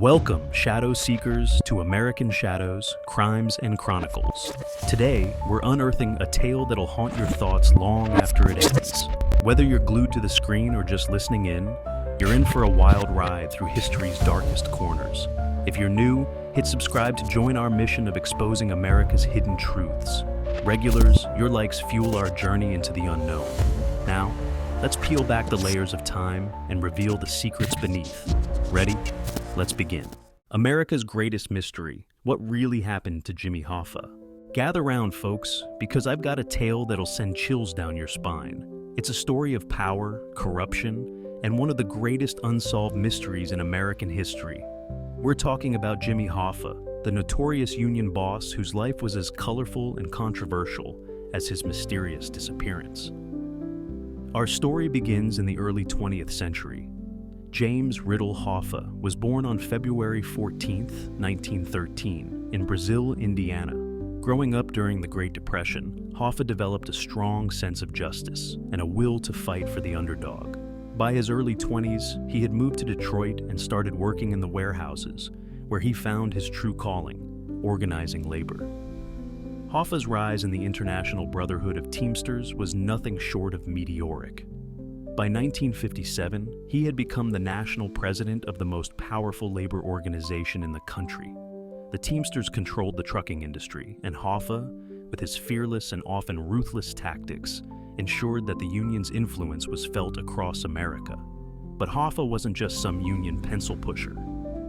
Welcome, Shadow Seekers, to American Shadows, Crimes, and Chronicles. Today, we're unearthing a tale that'll haunt your thoughts long after it ends. Whether you're glued to the screen or just listening in, you're in for a wild ride through history's darkest corners. If you're new, hit subscribe to join our mission of exposing America's hidden truths. Regulars, your likes fuel our journey into the unknown. Now, let's peel back the layers of time and reveal the secrets beneath. Ready? Let's begin. America's greatest mystery: what really happened to Jimmy Hoffa? Gather round, folks, because I've got a tale that'll send chills down your spine. It's a story of power, corruption, and one of the greatest unsolved mysteries in American history. We're talking about Jimmy Hoffa, the notorious union boss whose life was as colorful and controversial as his mysterious disappearance. Our story begins in the early 20th century. James Riddle Hoffa was born on February 14, 1913, in Brazil, Indiana. Growing up during the Great Depression, Hoffa developed a strong sense of justice and a will to fight for the underdog. By his early 20s, he had moved to Detroit and started working in the warehouses, where he found his true calling: organizing labor. Hoffa's rise in the International Brotherhood of Teamsters was nothing short of meteoric. By 1957, he had become the national president of the most powerful labor organization in the country. The Teamsters controlled the trucking industry, and Hoffa, with his fearless and often ruthless tactics, ensured that the union's influence was felt across America. But Hoffa wasn't just some union pencil pusher.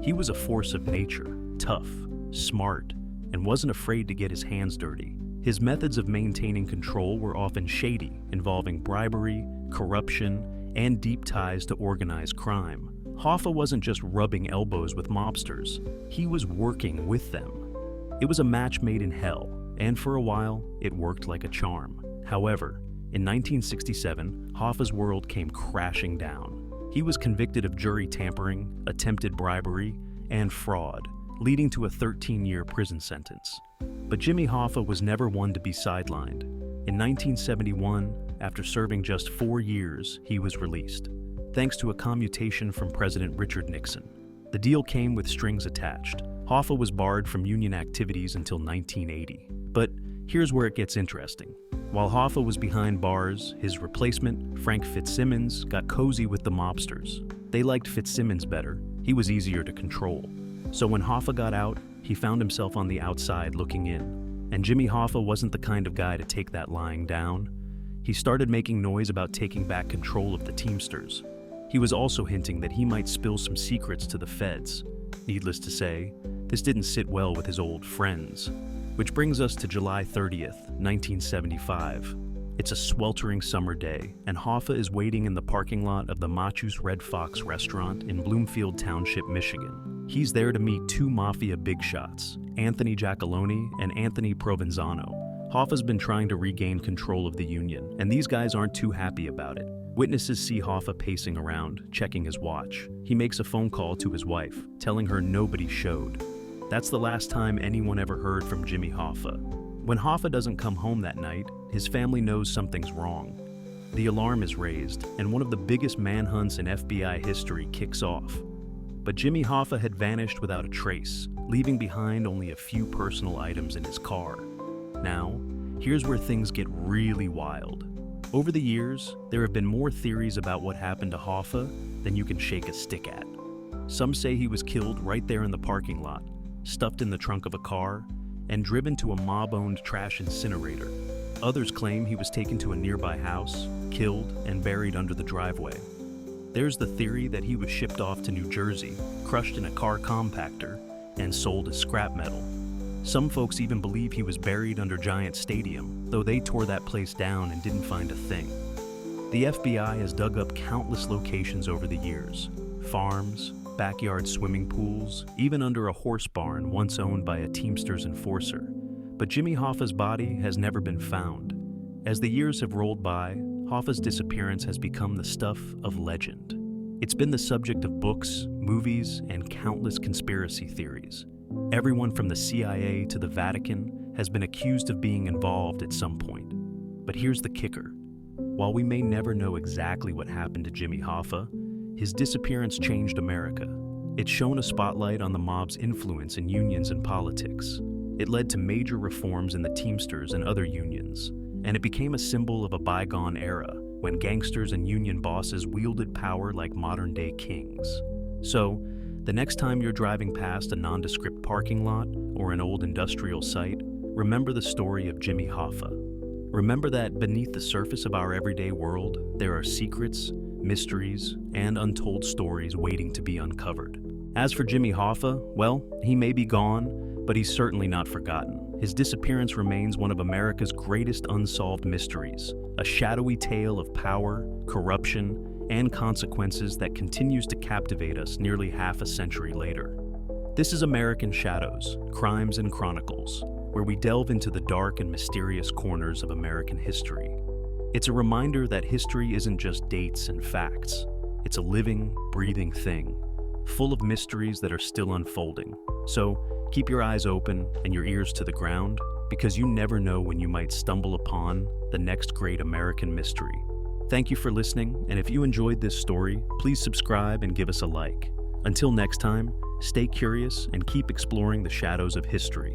He was a force of nature, tough, smart, and wasn't afraid to get his hands dirty. His methods of maintaining control were often shady, involving bribery, corruption, and deep ties to organized crime. Hoffa wasn't just rubbing elbows with mobsters, he was working with them. It was a match made in hell, and for a while, it worked like a charm. However, in 1967, Hoffa's world came crashing down. He was convicted of jury tampering, attempted bribery, and fraud, leading to a 13-year prison sentence. But Jimmy Hoffa was never one to be sidelined. In 1971, after serving just 4 years, he was released, thanks to a commutation from President Richard Nixon. The deal came with strings attached. Hoffa was barred from union activities until 1980. But here's where it gets interesting. While Hoffa was behind bars, his replacement, Frank Fitzsimmons, got cozy with the mobsters. They liked Fitzsimmons better. He was easier to control. So when Hoffa got out, he found himself on the outside looking in. And Jimmy Hoffa wasn't the kind of guy to take that lying down. He started making noise about taking back control of the Teamsters. He was also hinting that he might spill some secrets to the feds. Needless to say, this didn't sit well with his old friends. Which brings us to July 30th, 1975. It's a sweltering summer day, and Hoffa is waiting in the parking lot of the Machu's Red Fox restaurant in Bloomfield Township, Michigan. He's there to meet two Mafia big shots, Anthony Giacalone and Anthony Provenzano. Hoffa's been trying to regain control of the union, and these guys aren't too happy about it. Witnesses see Hoffa pacing around, checking his watch. He makes a phone call to his wife, telling her nobody showed. That's the last time anyone ever heard from Jimmy Hoffa. When Hoffa doesn't come home that night, his family knows something's wrong. The alarm is raised, and one of the biggest manhunts in FBI history kicks off. But Jimmy Hoffa had vanished without a trace, leaving behind only a few personal items in his car. Now, here's where things get really wild. Over the years, there have been more theories about what happened to Hoffa than you can shake a stick at. Some say he was killed right there in the parking lot, stuffed in the trunk of a car, and driven to a mob-owned trash incinerator. Others claim he was taken to a nearby house, killed, and buried under the driveway. There's the theory that he was shipped off to New Jersey, crushed in a car compactor, and sold as scrap metal. Some folks even believe he was buried under Giant Stadium, though they tore that place down and didn't find a thing. The FBI has dug up countless locations over the years: farms, backyard swimming pools, even under a horse barn once owned by a Teamsters enforcer. But Jimmy Hoffa's body has never been found. As the years have rolled by, Hoffa's disappearance has become the stuff of legend. It's been the subject of books, movies, and countless conspiracy theories. Everyone from the CIA to the Vatican has been accused of being involved at some point. But here's the kicker. While we may never know exactly what happened to Jimmy Hoffa, his disappearance changed America. It shone a spotlight on the mob's influence in unions and politics. It led to major reforms in the Teamsters and other unions, and it became a symbol of a bygone era when gangsters and union bosses wielded power like modern-day kings. So, the next time you're driving past a nondescript parking lot or an old industrial site, remember the story of Jimmy Hoffa. Remember that beneath the surface of our everyday world, there are secrets, mysteries, and untold stories waiting to be uncovered. As for Jimmy Hoffa, well, he may be gone, but he's certainly not forgotten. His disappearance remains one of America's greatest unsolved mysteries, a shadowy tale of power, corruption, and consequences that continues to captivate us nearly half a century later. This is American Shadows, Crimes and Chronicles, where we delve into the dark and mysterious corners of American history. It's a reminder that history isn't just dates and facts. It's a living, breathing thing, full of mysteries that are still unfolding. So keep your eyes open and your ears to the ground, because you never know when you might stumble upon the next great American mystery. Thank you for listening, and if you enjoyed this story, please subscribe and give us a like. Until next time, stay curious and keep exploring the shadows of history.